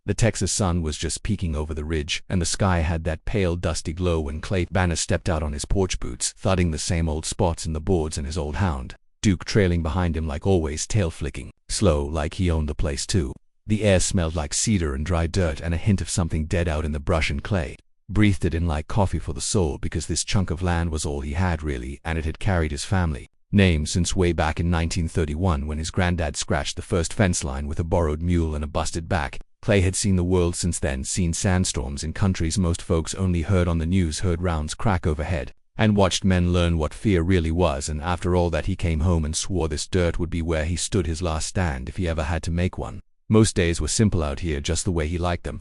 The Texas sun was just peeking over the ridge, and the sky had that pale, dusty glow when Clay Banner stepped out on his porch boots, thudding the same old spots in the boards, and his old hound, Duke, trailing behind him like always, tail flicking, slow, like he owned the place too. The air smelled like cedar and dry dirt and a hint of something dead out in the brush, and Clay breathed it in like coffee for the soul, because this chunk of land was all he had really, and it had carried his family name since way back in 1931 when his granddad scratched the first fence line with a borrowed mule and a busted back. Clay had seen the world since then, seen sandstorms in countries most folks only heard on the news, heard rounds crack overhead, and watched men learn what fear really was, and after all that he came home and swore this dirt would be where he stood his last stand if he ever had to make one. Most days were simple out here, just the way he liked them.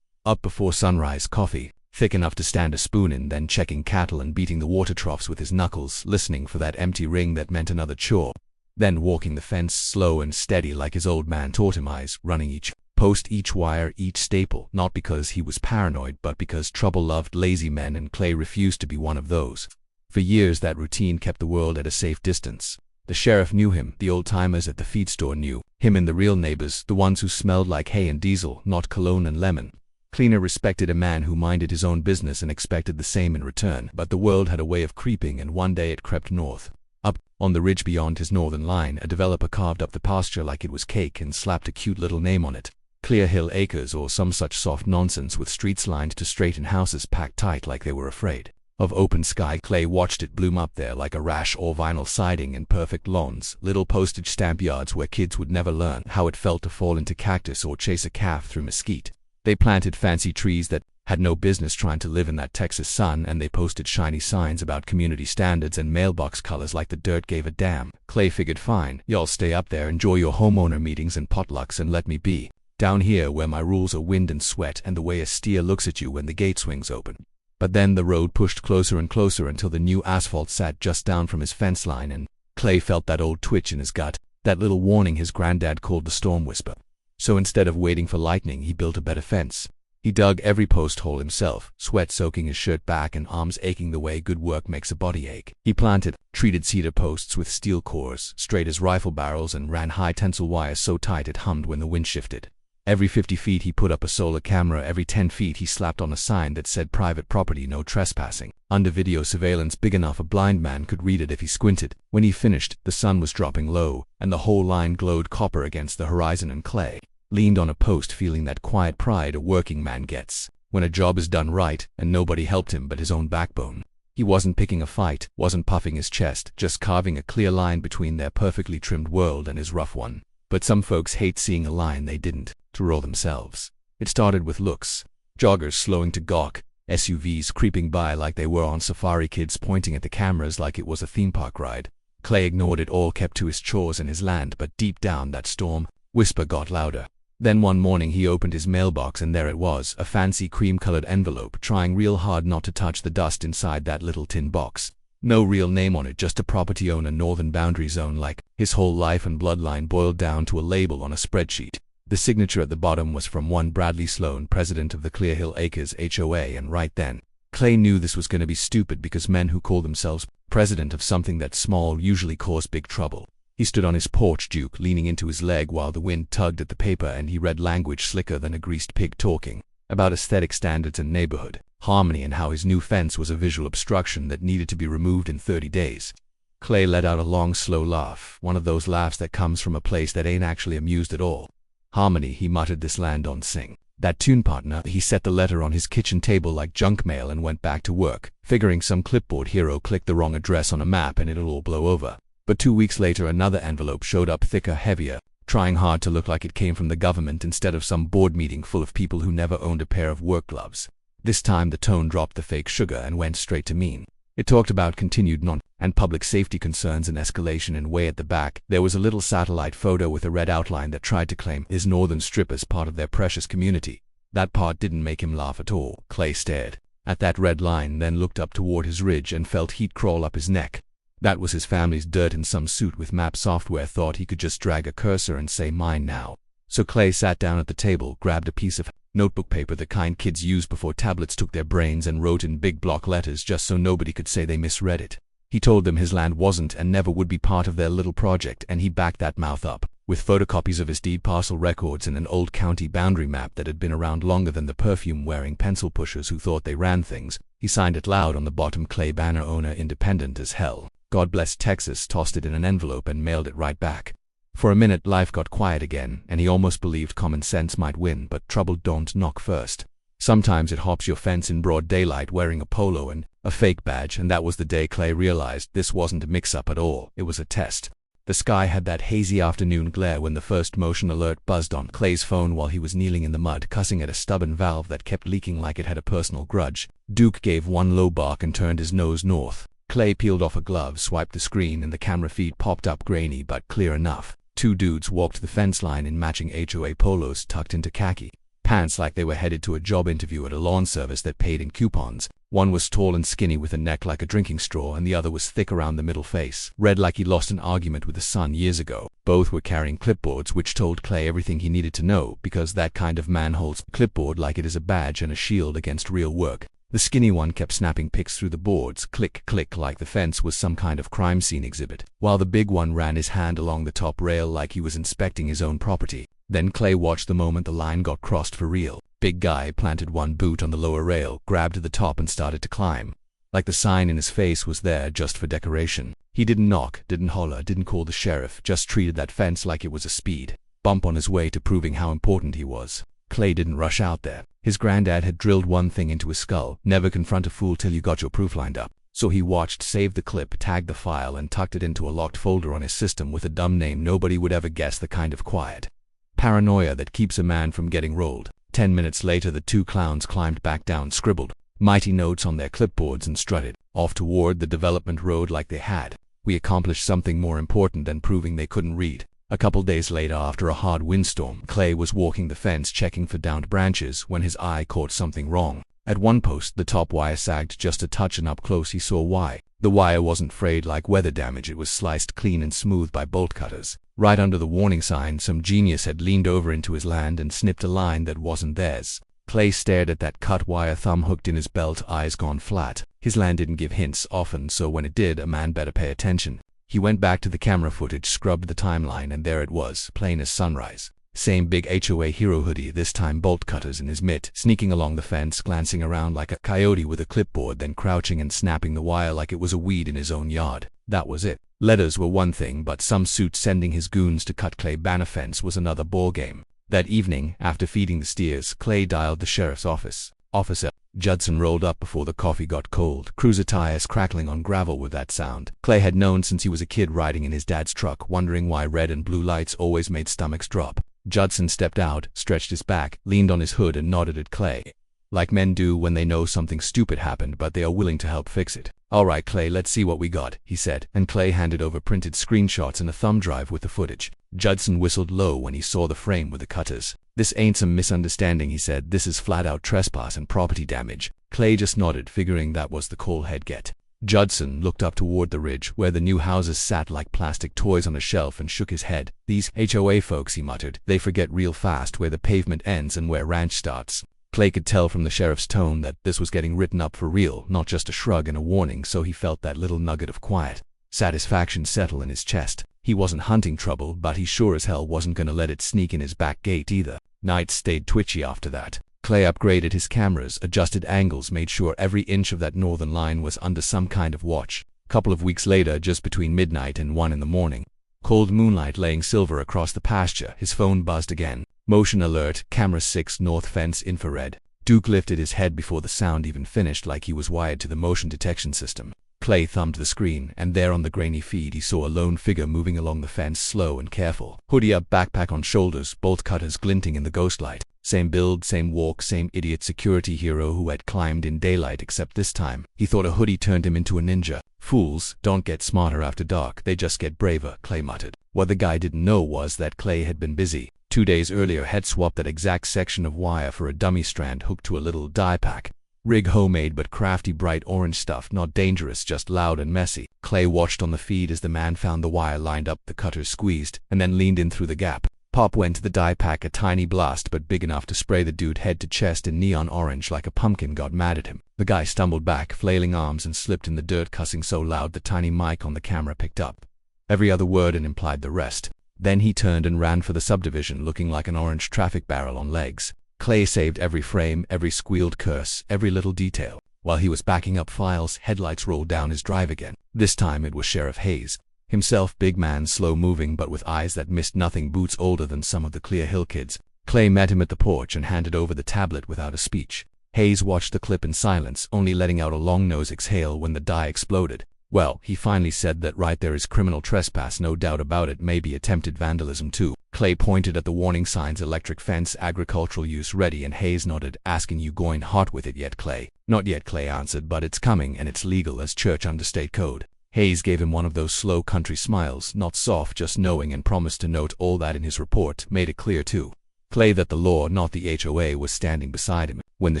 Up before sunrise, coffee thick enough to stand a spoon in, then checking cattle and beating the water troughs with his knuckles, listening for that empty ring that meant another chore. Then walking the fence slow and steady like his old man taught him, eyes running each post, each wire, each staple, not because he was paranoid but because trouble loved lazy men, and Clay refused to be one of those. For years that routine kept the world at a safe distance. The sheriff knew him, the old-timers at the feed store knew him, and the real neighbors, the ones who smelled like hay and diesel, not cologne and lemon. Cleaner respected a man who minded his own business and expected the same in return, but the world had a way of creeping, and one day it crept north. Up on the ridge beyond his northern line, a developer carved up the pasture like it was cake and slapped a cute little name on it. Clear Hill Acres, or some such soft nonsense, with streets lined to straight and houses packed tight like they were afraid of open sky. Clay watched it bloom up there like a rash, all vinyl siding and perfect lawns, little postage stamp yards where kids would never learn how it felt to fall into cactus or chase a calf through mesquite. They planted fancy trees that had no business trying to live in that Texas sun, and they posted shiny signs about community standards and mailbox colors like the dirt gave a damn. Clay figured, fine, y'all stay up there, enjoy your homeowner meetings and potlucks, and let me be down here where my rules are wind and sweat and the way a steer looks at you when the gate swings open. But then the road pushed closer and closer until the new asphalt sat just down from his fence line, and Clay felt that old twitch in his gut, that little warning his granddad called the storm whisper. So instead of waiting for lightning, he built a better fence. He dug every post hole himself, sweat soaking his shirt back and arms aching the way good work makes a body ache. He planted treated cedar posts with steel cores, straight as rifle barrels, and ran high tensile wires so tight it hummed when the wind shifted. Every 50 feet he put up a solar camera, every 10 feet he slapped on a sign that said private property, no trespassing, under video surveillance big enough a blind man could read it if he squinted. When he finished, the sun was dropping low, and the whole line glowed copper against the horizon, and Clay leaned on a post feeling that quiet pride a working man gets when a job is done right, and nobody helped him but his own backbone. He wasn't picking a fight, wasn't puffing his chest, just carving a clear line between their perfectly trimmed world and his rough one. But some folks hate seeing a line they didn't draw themselves. It started with looks. Joggers slowing to gawk, SUVs creeping by like they were on safari, kids pointing at the cameras like it was a theme park ride. Clay ignored it all, kept to his chores and his land, but deep down that storm whisper got louder. Then one morning he opened his mailbox, and there it was, a fancy cream-colored envelope, trying real hard not to touch the dust inside that little tin box. No real name on it, just a property owner, northern boundary zone, like his whole life and bloodline boiled down to a label on a spreadsheet. The signature at the bottom was from one Bradley Sloan, president of the Clear Hill Acres HOA, and right then, Clay knew this was going to be stupid, because men who call themselves president of something that small usually cause big trouble. He stood on his porch, Duke leaning into his leg while the wind tugged at the paper, and he read language slicker than a greased pig, talking about aesthetic standards and neighborhood harmony, and how his new fence was a visual obstruction that needed to be removed in 30 days. Clay let out a long, slow laugh, one of those laughs that comes from a place that ain't actually amused at all. Harmony, he muttered, this land don't sing that tune, partner. He set the letter on his kitchen table like junk mail and went back to work, figuring some clipboard hero clicked the wrong address on a map and it'll all blow over. But 2 weeks later another envelope showed up, thicker, heavier, trying hard to look like it came from the government instead of some board meeting full of people who never owned a pair of work gloves. This time the tone dropped the fake sugar and went straight to mean. It talked about continued and public safety concerns and escalation, and way at the back there was a little satellite photo with a red outline that tried to claim his northern strip as part of their precious community. That part didn't make him laugh at all. Clay stared at that red line, then looked up toward his ridge and felt heat crawl up his neck. That was his family's dirt, and some suit with map software thought he could just drag a cursor and say mine now. So Clay sat down at the table, grabbed a piece of notebook paper, the kind kids used before tablets took their brains, and wrote in big block letters just so nobody could say they misread it. He told them his land wasn't and never would be part of their little project, and he backed that mouth up. with photocopies of his deed parcel records and an old county boundary map that had been around longer than the perfume-wearing pencil pushers who thought they ran things. He signed it loud on the bottom, Clay Banner, owner, independent as hell. God bless Texas, tossed it in an envelope and mailed it right back. For a minute life got quiet again, and he almost believed common sense might win, but trouble don't knock first. Sometimes it hops your fence in broad daylight wearing a polo and a fake badge, and that was the day Clay realized this wasn't a mix-up at all, it was a test. The sky had that hazy afternoon glare when the first motion alert buzzed on Clay's phone while he was kneeling in the mud, cussing at a stubborn valve that kept leaking like it had a personal grudge. Duke gave one low bark and turned his nose north. Clay peeled off a glove, swiped the screen, and the camera feed popped up, grainy but clear enough. Two dudes walked the fence line in matching HOA polos tucked into khaki pants like they were headed to a job interview at a lawn service that paid in coupons. One was tall and skinny with a neck like a drinking straw, and the other was thick around the middle face, red like he lost an argument with the sun years ago. Both were carrying clipboards which told Clay everything he needed to know, because that kind of man holds clipboard like it is a badge and a shield against real work. The skinny one kept snapping pics through the boards, click, click, like the fence was some kind of crime scene exhibit, while the big one ran his hand along the top rail like he was inspecting his own property. Then Clay watched the moment the line got crossed for real. Big guy planted one boot on the lower rail, grabbed to the top and started to climb. Like the sign in his face was there just for decoration. He didn't knock, didn't holler, didn't call the sheriff, just treated that fence like it was a speed bump on his way to proving how important he was. Clay didn't rush out there. His granddad had drilled one thing into his skull: never confront a fool till you got your proof lined up. So he watched, saved the clip, tagged the file, and tucked it into a locked folder on his system with a dumb name nobody would ever guess, the kind of quiet paranoia that keeps a man from getting rolled. 10 minutes later the two clowns climbed back down, scribbled mighty notes on their clipboards, and strutted off toward the development road like they had. We accomplished something more important than proving they couldn't read. A couple days later, after a hard windstorm, Clay was walking the fence checking for downed branches when his eye caught something wrong. At one post the top wire sagged just a touch, and up close he saw why. The wire wasn't frayed like weather damage, it was sliced clean and smooth by bolt cutters. Right under the warning sign, some genius had leaned over into his land and snipped a line that wasn't theirs. Clay stared at that cut wire, thumb hooked in his belt, eyes gone flat. His land didn't give hints often, so when it did, a man better pay attention. He went back to the camera footage, scrubbed the timeline, and there it was, plain as sunrise. Same big HOA hero hoodie, this time bolt cutters in his mitt, sneaking along the fence, glancing around like a coyote with a clipboard, then crouching and snapping the wire like it was a weed in his own yard. That was it. Letters were one thing, but some suit sending his goons to cut Clay Banner fence was another ballgame. That evening, after feeding the steers, Clay dialed the sheriff's office. Officer Judson rolled up before the coffee got cold, cruiser tires crackling on gravel with that sound. Clay had known since he was a kid, riding in his dad's truck, wondering why red and blue lights always made stomachs drop. Judson stepped out, stretched his back, leaned on his hood, and nodded at Clay, like men do when they know something stupid happened but they are willing to help fix it. "All right, Clay, let's see what we got," he said, and Clay handed over printed screenshots and a thumb drive with the footage. Judson whistled low when he saw the frame with the cutters. "This ain't some misunderstanding," he said. "This is flat-out trespass and property damage." Clay just nodded, figuring that was the call he'd get. Judson looked up toward the ridge, where the new houses sat like plastic toys on a shelf, and shook his head. "These HOA folks," he muttered. "They forget real fast where the pavement ends and where ranch starts." Clay could tell from the sheriff's tone that this was getting written up for real, not just a shrug and a warning, so he felt that little nugget of quiet satisfaction settle in his chest. He wasn't hunting trouble, but he sure as hell wasn't gonna let it sneak in his back gate either. Nights stayed twitchy after that. Clay upgraded his cameras, adjusted angles, made sure every inch of that northern line was under some kind of watch. Couple of weeks later, just between midnight and 1 in the morning, cold moonlight laying silver across the pasture, his phone buzzed again. Motion alert, camera 6, north fence, infrared. Duke lifted his head before the sound even finished, like he was wired to the motion detection system. Clay thumbed the screen, and there on the grainy feed he saw a lone figure moving along the fence, slow and careful. Hoodie up, backpack on shoulders, bolt cutters glinting in the ghostlight. Same build, same walk, same idiot security hero who had climbed in daylight, except this time he thought a hoodie turned him into a ninja. "Fools don't get smarter after dark, they just get braver," Clay muttered. What the guy didn't know was that Clay had been busy. 2 days earlier had swapped that exact section of wire for a dummy strand hooked to a little die pack. Rig homemade but crafty, bright orange stuff, not dangerous, just loud and messy. Clay watched on the feed as the man found the wire, lined up, the cutters squeezed, and then leaned in through the gap. Pop went to the die pack, a tiny blast but big enough to spray the dude head to chest in neon orange like a pumpkin got mad at him. The guy stumbled back, flailing arms, and slipped in the dirt, cussing so loud the tiny mic on the camera picked up every other word and implied the rest. Then he turned and ran for the subdivision looking like an orange traffic barrel on legs. Clay saved every frame, every squealed curse, every little detail. While he was backing up files, headlights rolled down his drive again. This time it was Sheriff Hayes. Himself, big man, slow-moving but with eyes that missed nothing, boots older than some of the Clear Hill kids. Clay met him at the porch and handed over the tablet without a speech. Hayes watched the clip in silence, only letting out a long nose exhale when the die exploded. Well, he finally said that right there is criminal trespass, no doubt about it, maybe attempted vandalism too. Clay pointed at the warning signs, electric fence, agricultural use ready, and Hayes nodded, asking, "You going hot with it yet, Clay?" "Not yet," Clay answered, "but it's coming, and it's legal as church under state code." Hayes gave him one of those slow country smiles, not soft, just knowing, and promised to note all that in his report, made it clear too. Clay that the law, not the HOA, was standing beside him. When the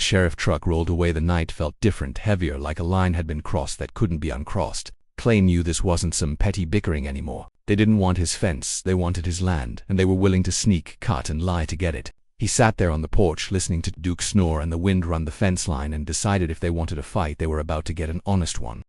sheriff truck rolled away, the night felt different, heavier, like a line had been crossed that couldn't be uncrossed. Clay knew this wasn't some petty bickering anymore. They didn't want his fence, they wanted his land, and they were willing to sneak, cut, and lie to get it. He sat there on the porch listening to Duke snore and the wind run the fence line, and decided if they wanted a fight, they were about to get an honest one.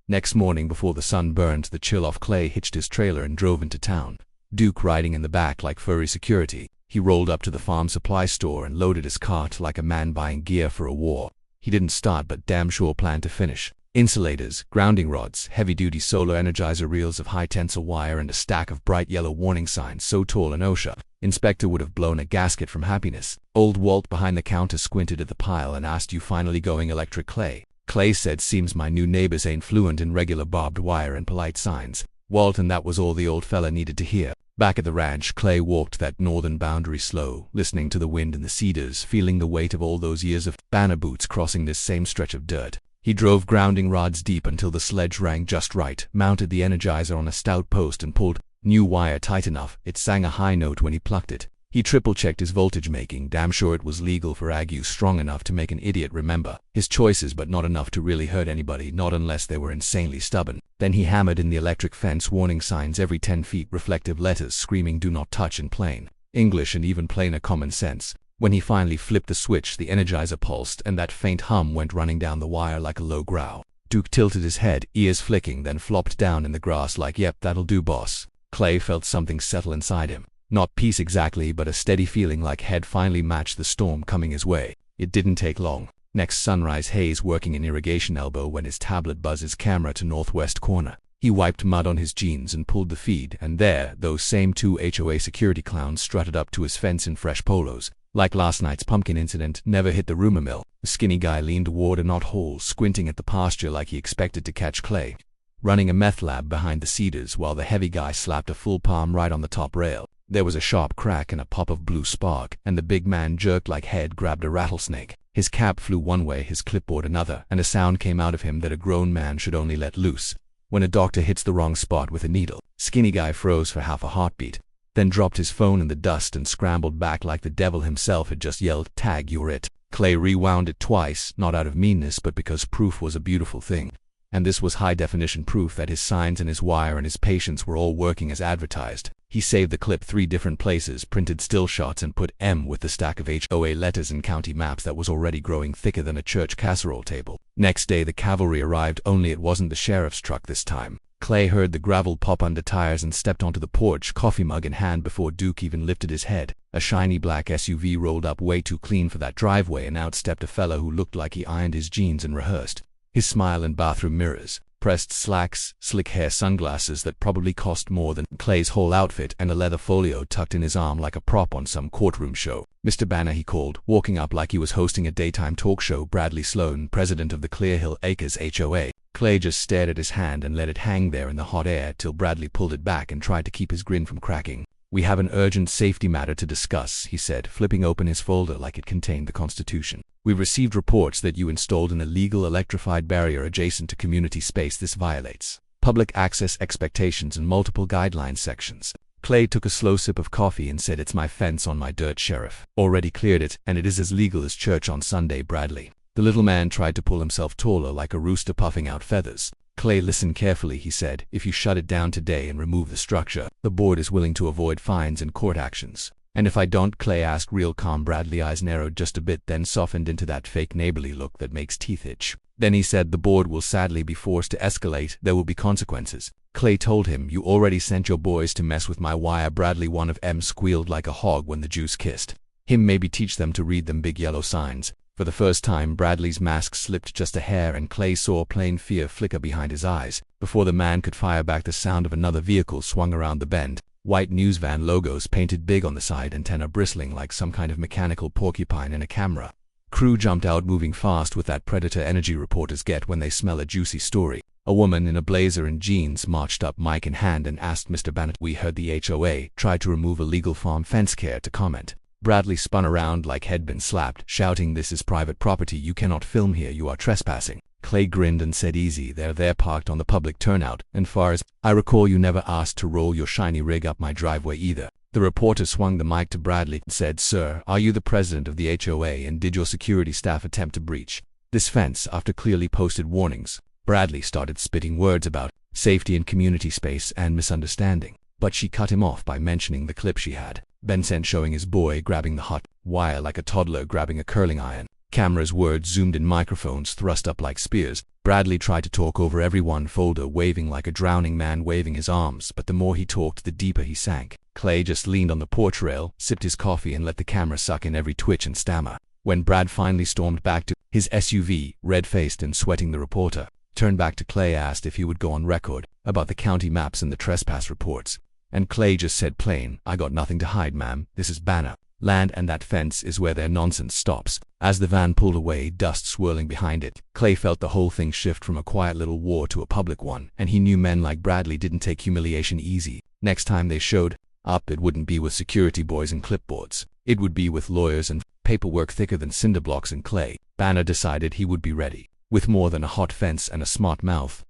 Next morning, before the sun burned the chill off, Clay hitched his trailer and drove into town, Duke riding in the back like furry security. He rolled up to the farm supply store and loaded his cart like a man buying gear for a war. He didn't start, but damn sure planned to finish. Insulators, grounding rods, heavy-duty solar energizer reels of high-tensile wire, and a stack of bright yellow warning signs so tall an OSHA inspector would have blown a gasket from happiness. Old Walt behind the counter squinted at the pile and asked, "You finally going electric, Clay?" Clay said, "Seems my new neighbors ain't fluent in regular barbed wire and polite signs." Walt, and that was all the old fella needed to hear. Back at the ranch, Clay walked that northern boundary slow, listening to the wind in the cedars, feeling the weight of all those years of banner boots crossing this same stretch of dirt. He drove grounding rods deep until the sledge rang just right, mounted the energizer on a stout post, and pulled new wire tight enough it sang a high note when he plucked it. He triple-checked his voltage making, damn sure it was legal for ag use, strong enough to make an idiot remember his choices, but not enough to really hurt anybody, not unless they were insanely stubborn. Then he hammered in the electric fence warning signs every 10 feet, reflective letters screaming "Do not touch" in plain English and even plainer common sense. When he finally flipped the switch, the energizer pulsed, and that faint hum went running down the wire like a low growl. Duke tilted his head, ears flicking, then flopped down in the grass like, "Yep, that'll do, boss." Clay felt something settle inside him. Not peace exactly, but a steady feeling like he'd finally matched the storm coming his way. It didn't take long. Next sunrise, Hayes working an irrigation elbow when his tablet buzzed his camera to northwest corner. He wiped mud on his jeans and pulled the feed, and there, those same two HOA security clowns strutted up to his fence in fresh polos. Like last night's pumpkin incident never hit the rumor mill. The skinny guy leaned toward a knothole, squinting at the pasture like he expected to catch Clay running a meth lab behind the cedars, while the heavy guy slapped a full palm right on the top rail. There was a sharp crack and a pop of blue spark, and the big man jerked like he'd grabbed a rattlesnake. His cap flew one way, his clipboard another, and a sound came out of him that a grown man should only let loose when a doctor hits the wrong spot with a needle. Skinny guy froze for half a heartbeat, then dropped his phone in the dust and scrambled back like the devil himself had just yelled, "Tag, you're it." Clay rewound it twice, not out of meanness, but because proof was a beautiful thing. And this was high-definition proof that his signs and his wire and his patience were all working as advertised. He saved the clip 3 different places, printed still shots, and put M with the stack of HOA letters and county maps that was already growing thicker than a church casserole table. Next day the cavalry arrived, only it wasn't the sheriff's truck this time. Clay heard the gravel pop under tires and stepped onto the porch, coffee mug in hand, before Duke even lifted his head. A shiny black SUV rolled up way too clean for that driveway, and out stepped a fella who looked like he ironed his jeans and rehearsed his smile in bathroom mirrors. Pressed slacks, slick hair, sunglasses that probably cost more than Clay's whole outfit, and a leather folio tucked in his arm like a prop on some courtroom show. "Mr. Banner," he called, walking up like he was hosting a daytime talk show. "Bradley Sloan, president of the Clear Hill Acres HOA." Clay just stared at his hand and let it hang there in the hot air till Bradley pulled it back and tried to keep his grin from cracking. "We have an urgent safety matter to discuss," he said, flipping open his folder like it contained the Constitution. "We've received reports that you installed an illegal electrified barrier adjacent to community space. This violates public access expectations and multiple guideline sections." Clay took a slow sip of coffee and said, "It's my fence on my dirt, Sheriff. Already cleared it, and it is as legal as church on Sunday, Bradley." The little man tried to pull himself taller like a rooster puffing out feathers. "Clay, listen carefully," he said. "If you shut it down today and remove the structure, the board is willing to avoid fines and court actions. And if I don't? Clay asked, real calm. Bradley's eyes narrowed just a bit, then softened into that fake neighborly look that makes teeth itch. Then he said, the board will sadly be forced to escalate. There will be consequences. Clay told him, you already sent your boys to mess with my wire. Bradley, one of them, squealed like a hog when the juice kissed him. Maybe teach them to read them big yellow signs. For the first time, Bradley's mask slipped just a hair, and Clay saw plain fear flicker behind his eyes. Before the man could fire back, the sound of another vehicle swung around the bend. White news van logos painted big on the side, antenna bristling like some kind of mechanical porcupine in a camera. Crew jumped out, moving fast with that predator energy reporters get when they smell a juicy story. A woman in a blazer and jeans marched up, mic in hand, and asked Mr. Bannett, we heard the HOA tried to remove illegal farm fence. Care to comment? Bradley spun around like he'd been slapped, shouting, this is private property. You cannot film here. You are trespassing. Clay grinned and said, easy there, they're parked on the public turnout, and far as I recall, you never asked to roll your shiny rig up my driveway either. The reporter swung the mic to Bradley and said, sir, are you the president of the HOA, and did your security staff attempt to breach this fence after clearly posted warnings? Bradley started spitting words about safety and community space and misunderstanding, but she cut him off by mentioning the clip she had been sent showing his boy grabbing the hot wire like a toddler grabbing a curling iron. Cameras, words zoomed in, microphones thrust up like spears. Bradley tried to talk over everyone, folder waving like a drowning man waving his arms, but the more he talked, the deeper he sank. Clay just leaned on the porch rail, sipped his coffee, and let the camera suck in every twitch and stammer. When Brad finally stormed back to his SUV, red-faced and sweating, the reporter turned back to Clay, asked if he would go on record about the county maps and the trespass reports. And Clay just said plain, I got nothing to hide, ma'am. This is Banner land, and that fence is where their nonsense stops. As the van pulled away, dust swirling behind it, Clay felt the whole thing shift from a quiet little war to a public one, and he knew men like Bradley didn't take humiliation easy. Next time they showed up, it wouldn't be with security boys and clipboards. It would be with lawyers and paperwork thicker than cinder blocks, and Clay Banner decided he would be ready, with more than a hot fence and a smart mouth.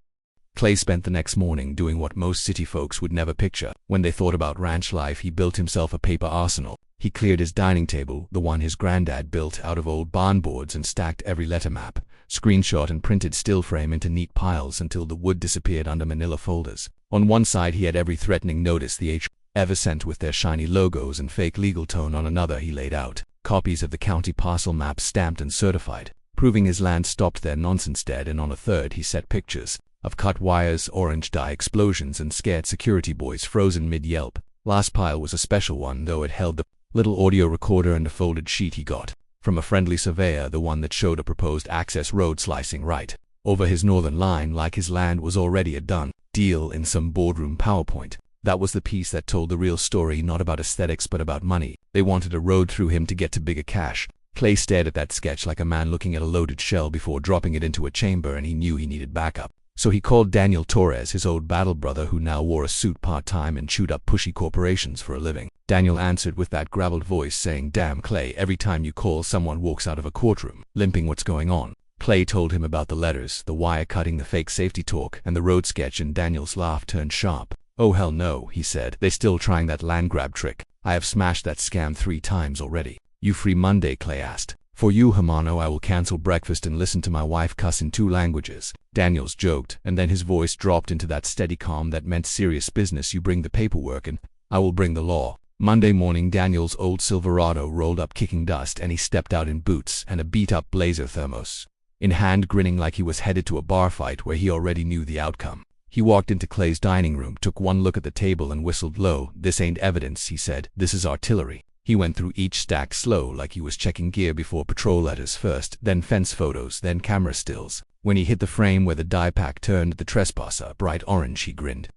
Clay spent the next morning doing what most city folks would never picture. When they thought about ranch life, he built himself a paper arsenal. He cleared his dining table, the one his granddad built out of old barn boards, and stacked every letter map, screenshot and printed still frame into neat piles until the wood disappeared under manila folders. On one side he had every threatening notice the HOA ever sent with their shiny logos and fake legal tone. On another he laid out copies of the county parcel maps stamped and certified, proving his land stopped their nonsense dead. And on a third he set pictures of cut wires, orange dye explosions, and scared security boys frozen mid-yelp. Last pile was a special one, though. It held the little audio recorder and a folded sheet he got from a friendly surveyor, the one that showed a proposed access road slicing right over his northern line, like his land was already a done deal in some boardroom PowerPoint. That was the piece that told the real story, not about aesthetics but about money. They wanted a road through him to get to bigger cash. Clay stared at that sketch like a man looking at a loaded shell before dropping it into a chamber, and he knew he needed backup. So he called Daniel Torres, his old battle brother who now wore a suit part-time and chewed up pushy corporations for a living. Daniel answered with that graveled voice, saying, damn, Clay, every time you call someone walks out of a courtroom, limping. What's going on? Clay told him about the letters, the wire cutting, the fake safety talk, and the road sketch, and Daniel's laugh turned sharp. Oh hell no, he said. They're still trying that land grab trick. I have smashed that scam 3 times already. You free Monday? Clay asked. For you, Hermano, I will cancel breakfast and listen to my wife cuss in 2 languages. Daniels joked, and then his voice dropped into that steady calm that meant serious business. You bring the paperwork and I will bring the law. Monday morning, Daniel's old Silverado rolled up kicking dust, and he stepped out in boots and a beat-up Blazer thermos in hand, grinning like he was headed to a bar fight where he already knew the outcome. He walked into Clay's dining room, took one look at the table, and whistled low. This ain't evidence, he said. This is artillery. He went through each stack slow, like he was checking gear before patrol letters first, then fence photos, then camera stills. When he hit the frame where the die pack turned the trespasser bright orange, he grinned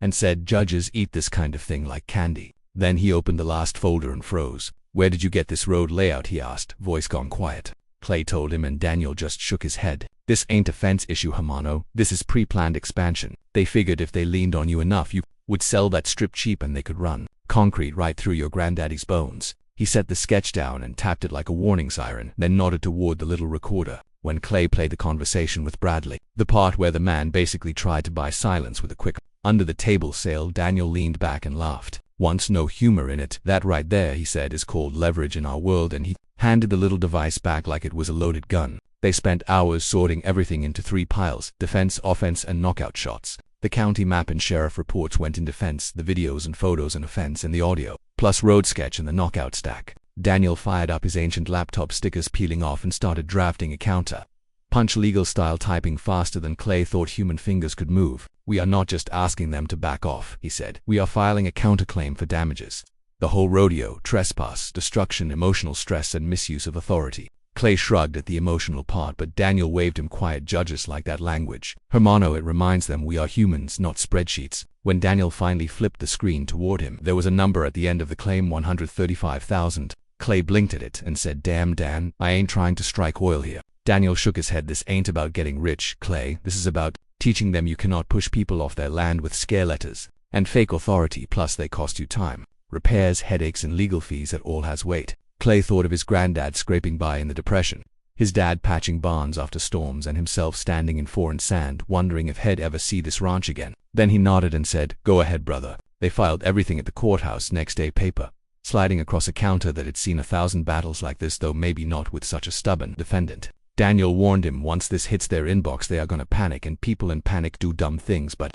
and said, judges eat this kind of thing like candy. Then he opened the last folder and froze. Where did you get this road layout? He asked, voice gone quiet. Clay told him, and Daniel just shook his head. This ain't a fence issue, Hermano. This is pre-planned expansion. They figured if they leaned on you enough, you would sell that strip cheap and they could run concrete right through your granddaddy's bones. He set the sketch down and tapped it like a warning siren, then nodded toward the little recorder. When Clay played the conversation with Bradley, the part where the man basically tried to buy silence with a quick under-the-table sale, Daniel leaned back and laughed. Once no humor in it. That right there, he said, is called leverage in our world, and he handed the little device back like it was a loaded gun. They spent hours sorting everything into 3 piles, defense, offense, and knockout shots. The county map and sheriff reports went in defense, the videos and photos in offense and the audio, plus road sketch and the knockout stack. Daniel fired up his ancient laptop, stickers peeling off, and started drafting a counter. Punch legal style, typing faster than Clay thought human fingers could move. "We are not just asking them to back off," he said. "We are filing a counterclaim for damages. The whole rodeo, trespass, destruction, emotional stress, and misuse of authority." Clay shrugged at the emotional part, but Daniel waved him quiet. "Judges like that language. Hermano, it reminds them we are humans, not spreadsheets." When Daniel finally flipped the screen toward him, there was a number at the end of the claim, 135,000. Clay blinked at it and said, "Damn, Dan, I ain't trying to strike oil here." Daniel shook his head. "This ain't about getting rich, Clay. This is about teaching them you cannot push people off their land with scare letters and fake authority, plus they cost you time, repairs, headaches, and legal fees. That all has weight." Clay thought of his granddad scraping by in the Depression, his dad patching barns after storms, and himself standing in foreign sand, wondering if he'd ever see this ranch again. Then he nodded and said, "Go ahead, brother." They filed everything at the courthouse. Next day, paper sliding across a counter that had seen 1,000 battles like this, though maybe not with such a stubborn defendant. Daniel warned him, "Once this hits their inbox, they are gonna panic, and people in panic do dumb things." But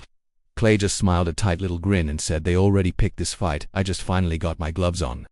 Clay just smiled a tight little grin and said, "They already picked this fight. I just finally got my gloves on."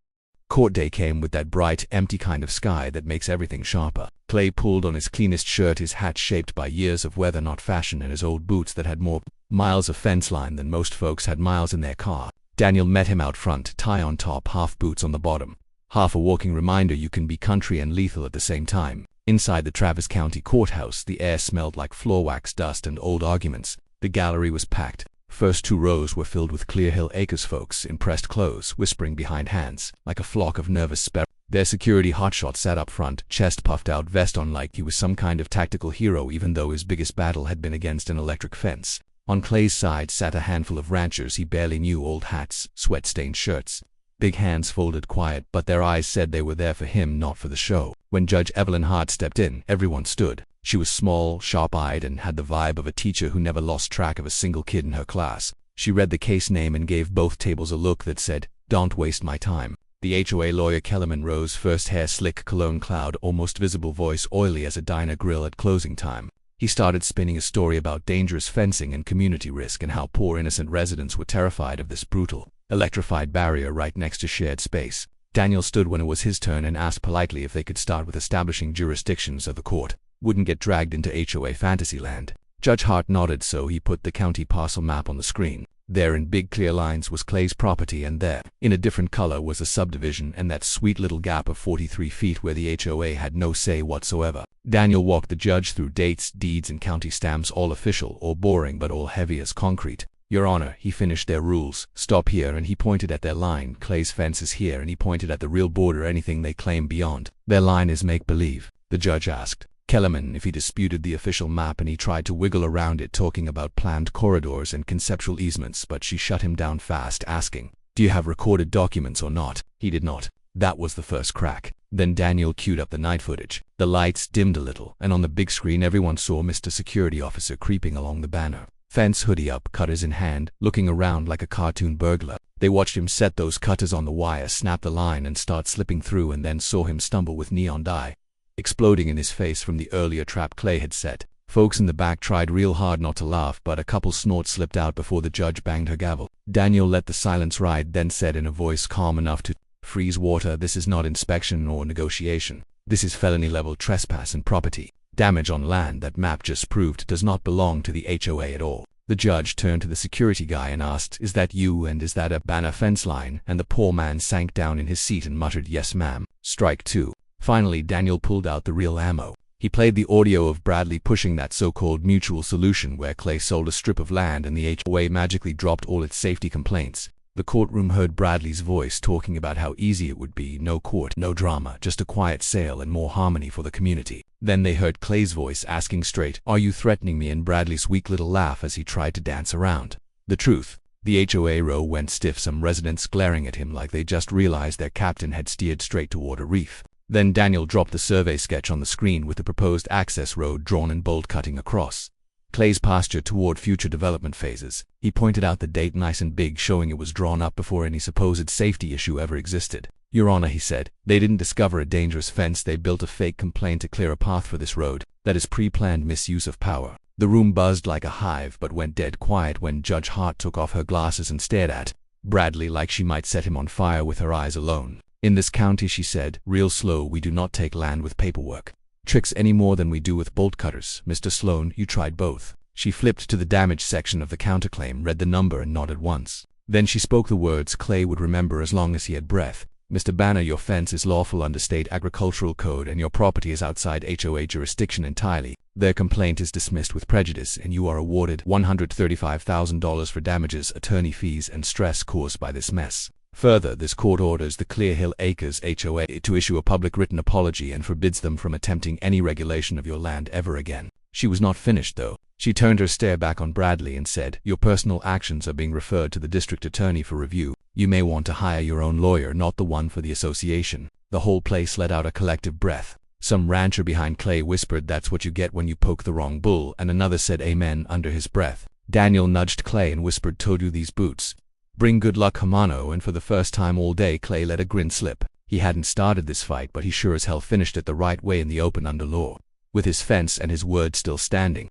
Court day came with that bright, empty kind of sky that makes everything sharper. Clay pulled on his cleanest shirt, his hat shaped by years of weather, not fashion, and his old boots that had more miles of fence line than most folks had miles in their car. Daniel met him out front, tie on top, half boots on the bottom. Half a walking reminder you can be country and lethal at the same time. Inside the Travis County Courthouse, the air smelled like floor wax, dust, and old arguments. The gallery was packed. First 2 rows were filled with Clear Hill Acres folks in pressed clothes, whispering behind hands, like a flock of nervous sparrows. Their security hotshot sat up front, chest puffed out, vest on, like he was some kind of tactical hero, even though his biggest battle had been against an electric fence. On Clay's side sat a handful of ranchers he barely knew, old hats, sweat-stained shirts, big hands folded, quiet, but their eyes said they were there for him, not for the show. When Judge Evelyn Hart stepped in, everyone stood. She was small, sharp-eyed, and had the vibe of a teacher who never lost track of a single kid in her class. She read the case name and gave both tables a look that said, "Don't waste my time." The HOA lawyer Kellerman rose first, hair slick, cologne cloud, almost visible, voice oily as a diner grill at closing time. He started spinning a story about dangerous fencing and community risk, and how poor innocent residents were terrified of this brutal, electrified barrier right next to shared space. Daniel stood when it was his turn and asked politely if they could start with establishing jurisdictions of the court. Wouldn't get dragged into HOA Fantasyland. Judge Hart nodded, so he put the county parcel map on the screen. There in big clear lines was Clay's property, and there, in a different color, was a subdivision and that sweet little gap of 43 feet where the HOA had no say whatsoever. Daniel walked the judge through dates, deeds, and county stamps, all official, all boring, but all heavy as concrete. "Your Honor," he finished, "their rules stop here," and he pointed at their line. "Clay's fence is here," and he pointed at the real border. "Anything they claim beyond their line is make-believe." The judge asked Kellerman if he disputed the official map, and he tried to wiggle around it, talking about planned corridors and conceptual easements, but she shut him down fast, asking, "Do you have recorded documents or not?" He did not. That was the first crack. Then Daniel queued up the night footage. The lights dimmed a little, and on the big screen everyone saw Mr. Security Officer creeping along the banner fence, hoodie up, cutters in hand, looking around like a cartoon burglar. They watched him set those cutters on the wire, snap the line, and start slipping through, and then saw him stumble with neon dye exploding in his face from the earlier trap Clay had set. Folks in the back tried real hard not to laugh, but a couple snorts slipped out before the judge banged her gavel. Daniel let the silence ride, then said in a voice calm enough to freeze water, "This is not inspection or negotiation. This is felony-level trespass and property damage on land that map just proved does not belong to the HOA at all." The judge turned to the security guy and asked, "Is that you, and is that a banner fence line?" And the poor man sank down in his seat and muttered, "Yes, ma'am." Strike 2. Finally, Daniel pulled out the real ammo. He played the audio of Bradley pushing that so-called mutual solution where Clay sold a strip of land and the HOA magically dropped all its safety complaints. The courtroom heard Bradley's voice talking about how easy it would be, no court, no drama, just a quiet sale and more harmony for the community. Then they heard Clay's voice asking straight, "Are you threatening me?" and Bradley's weak little laugh as he tried to dance around the truth. The HOA row went stiff, some residents glaring at him like they just realized their captain had steered straight toward a reef. Then Daniel dropped the survey sketch on the screen with the proposed access road drawn in bold, cutting across Clay's pasture toward future development phases. He pointed out the date nice and big, showing it was drawn up before any supposed safety issue ever existed. "Your Honor," he said, "they didn't discover a dangerous fence. They built a fake complaint to clear a path for this road. That is pre-planned misuse of power." The room buzzed like a hive but went dead quiet when Judge Hart took off her glasses and stared at Bradley like she might set him on fire with her eyes alone. "In this county," she said, real slow, "we do not take land with paperwork tricks any more than we do with bolt cutters. Mr. Sloan, you tried both." She flipped to the damage section of the counterclaim, read the number, and nodded once. Then she spoke the words Clay would remember as long as he had breath. "Mr. Banner, your fence is lawful under state agricultural code and your property is outside HOA jurisdiction entirely. Their complaint is dismissed with prejudice and you are awarded $135,000 for damages, attorney fees, and stress caused by this mess. Further, this court orders the Clear Hill Acres HOA to issue a public written apology and forbids them from attempting any regulation of your land ever again." She was not finished, though. She turned her stare back on Bradley and said, "Your personal actions are being referred to the district attorney for review. You may want to hire your own lawyer, not the one for the association." The whole place let out a collective breath. Some rancher behind Clay whispered, "That's what you get when you poke the wrong bull," and another said amen under his breath. Daniel nudged Clay and whispered, "Told you these boots bring good luck, Hermano," and for the first time all day Clay let a grin slip. He hadn't started this fight, but he sure as hell finished it the right way in the open under law, with his fence and his word still standing.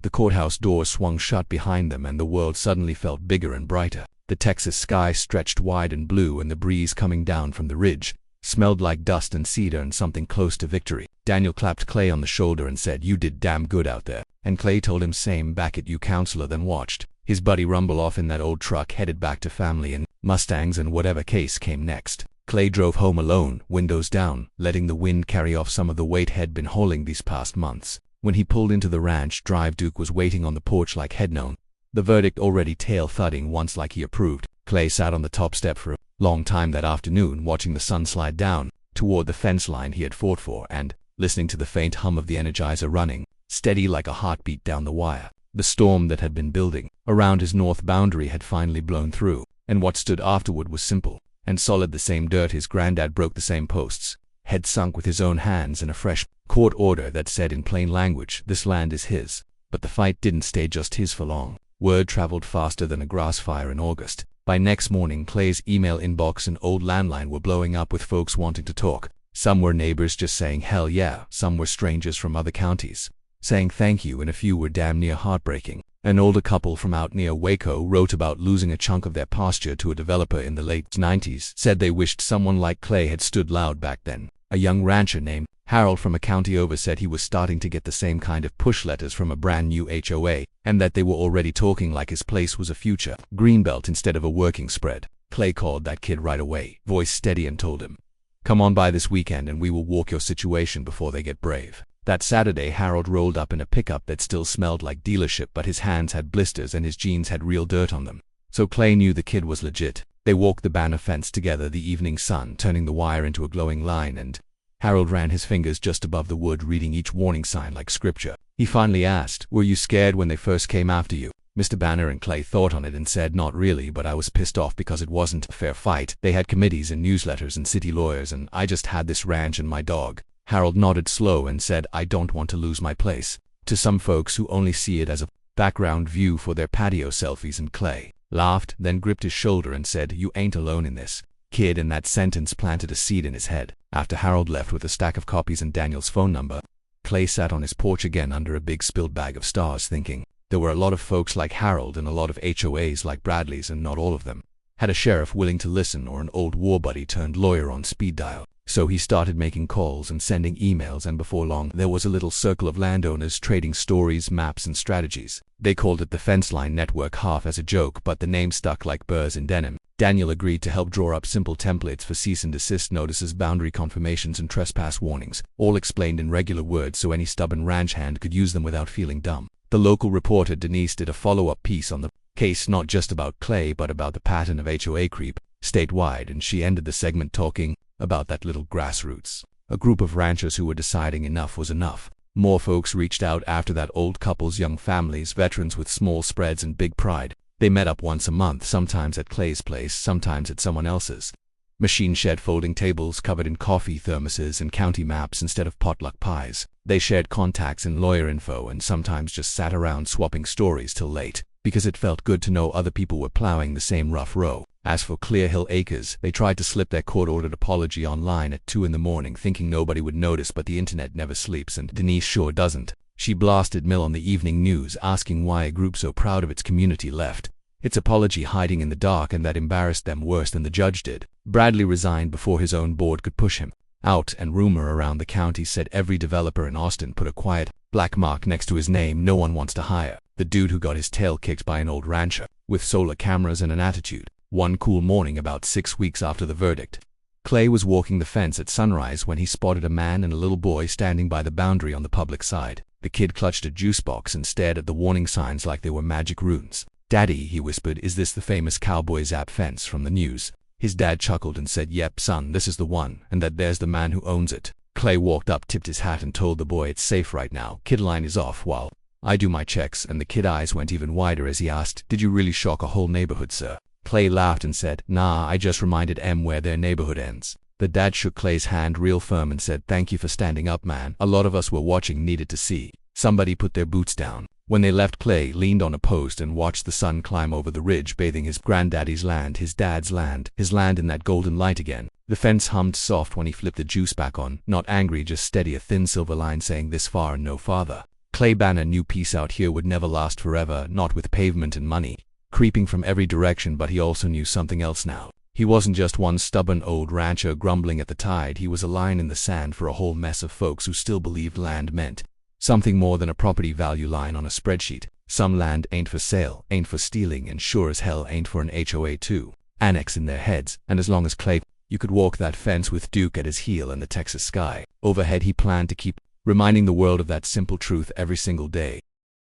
The courthouse door swung shut behind them and the world suddenly felt bigger and brighter. The Texas sky stretched wide and blue, and the breeze coming down from the ridge smelled like dust and cedar and something close to victory. Daniel clapped Clay on the shoulder and said, "You did damn good out there." And Clay told him, "Same back at you, counselor," then watched his buddy rumble off in that old truck headed back to family and Mustangs and whatever case came next. Clay drove home alone, windows down, letting the wind carry off some of the weight he'd been hauling these past months. When he pulled into the ranch drive, Duke was waiting on the porch like he'd known the verdict already, tail thudding once like he approved. Clay sat on the top step for a long time that afternoon, watching the sun slide down toward the fence line he had fought for and listening to the faint hum of the Energizer running steady like a heartbeat down the wire. The storm that had been building around his north boundary had finally blown through, and what stood afterward was simple and solid. The same dirt his granddad broke, the same posts had sunk with his own hands, and a fresh court order that said in plain language, "This land is his." But the fight didn't stay just his for long. Word traveled faster than a grass fire in August. By next morning, Clay's email inbox and old landline were blowing up with folks wanting to talk. Some were neighbors just saying hell yeah, some were strangers from other counties saying thank you, and a few were damn near heartbreaking. An older couple from out near Waco wrote about losing a chunk of their pasture to a developer in the late 90s, said they wished someone like Clay had stood loud back then. A young rancher named Harold from a county over said he was starting to get the same kind of push letters from a brand new HOA, and that they were already talking like his place was a future greenbelt instead of a working spread. Clay called that kid right away, voice steady, and told him, "Come on by this weekend and we will walk your situation before they get brave." That Saturday, Harold rolled up in a pickup that still smelled like dealership, but his hands had blisters and his jeans had real dirt on them. So Clay knew the kid was legit. They walked the Banner fence together, the evening sun turning the wire into a glowing line, and Harold ran his fingers just above the wood, reading each warning sign like scripture. He finally asked, "Were you scared when they first came after you?" Mr. Banner and Clay thought on it and said, "Not really, but I was pissed off because it wasn't a fair fight. They had committees and newsletters and city lawyers, and I just had this ranch and my dog." Harold nodded slow and said, "I don't want to lose my place to some folks who only see it as a background view for their patio selfies." And Clay laughed, then gripped his shoulder and said, "You ain't alone in this, kid." And that sentence planted a seed in his head. After Harold left with a stack of copies and Daniel's phone number, Clay sat on his porch again under a big spilled bag of stars, thinking there were a lot of folks like Harold and a lot of HOAs like Bradley's, and not all of them had a sheriff willing to listen or an old war buddy turned lawyer on speed dial. So he started making calls and sending emails, and before long there was a little circle of landowners trading stories, maps, and strategies. They called it the Fence Line Network, half as a joke, but the name stuck like burrs in denim. Daniel agreed to help draw up simple templates for cease and desist notices, boundary confirmations, and trespass warnings, all explained in regular words so any stubborn ranch hand could use them without feeling dumb. The local reporter Denise did a follow-up piece on the case, not just about Clay but about the pattern of HOA creep statewide, and she ended the segment talking about that little grassroots, a group of ranchers who were deciding enough was enough. More folks reached out after that, old couples, young families, veterans with small spreads and big pride. They met up once a month, sometimes at Clay's place, sometimes at someone else's machine shed, folding tables covered in coffee thermoses and county maps instead of potluck pies. They shared contacts and lawyer info, and sometimes just sat around swapping stories till late, because it felt good to know other people were plowing the same rough row. As for Clear Hill Acres, they tried to slip their court-ordered apology online at 2 in the morning, thinking nobody would notice, but the internet never sleeps, and Denise sure doesn't. She blasted Mill on the evening news, asking why a group so proud of its community left its apology hiding in the dark, and that embarrassed them worse than the judge did. Bradley resigned before his own board could push him out, and rumor around the county said every developer in Austin put a quiet black mark next to his name. No one wants to hire the dude who got his tail kicked by an old rancher with solar cameras and an attitude. One cool morning about 6 weeks after the verdict, Clay was walking the fence at sunrise when he spotted a man and a little boy standing by the boundary on the public side. The kid clutched a juice box and stared at the warning signs like they were magic runes. "Daddy," he whispered, "is this the famous cowboy zap fence from the news?" His dad chuckled and said, "Yep, son, this is the one, and that there's the man who owns it." Clay walked up, tipped his hat, and told the boy, "It's safe right now. Kid line is off while I do my checks." And the kid eyes went even wider as he asked, "Did you really shock a whole neighborhood, sir?" Clay laughed and said, "Nah, I just reminded em where their neighborhood ends." The dad shook Clay's hand real firm and said, "Thank you for standing up, man. A lot of us were watching, needed to see somebody put their boots down." When they left, Clay leaned on a post and watched the sun climb over the ridge, bathing his granddaddy's land, his dad's land, his land in that golden light again. The fence hummed soft when he flipped the juice back on, not angry, just steady, a thin silver line saying this far and no farther. Clay Banner knew peace out here would never last forever, not with pavement and money creeping from every direction, but he also knew something else now. He wasn't just one stubborn old rancher grumbling at the tide. He was a line in the sand for a whole mess of folks who still believed land meant something more than a property value line on a spreadsheet. Some land ain't for sale, ain't for stealing, and sure as hell ain't for an HOA to annex in their heads. And as long as Clay, you could walk that fence with Duke at his heel and the Texas sky overhead, he planned to keep reminding the world of that simple truth every single day.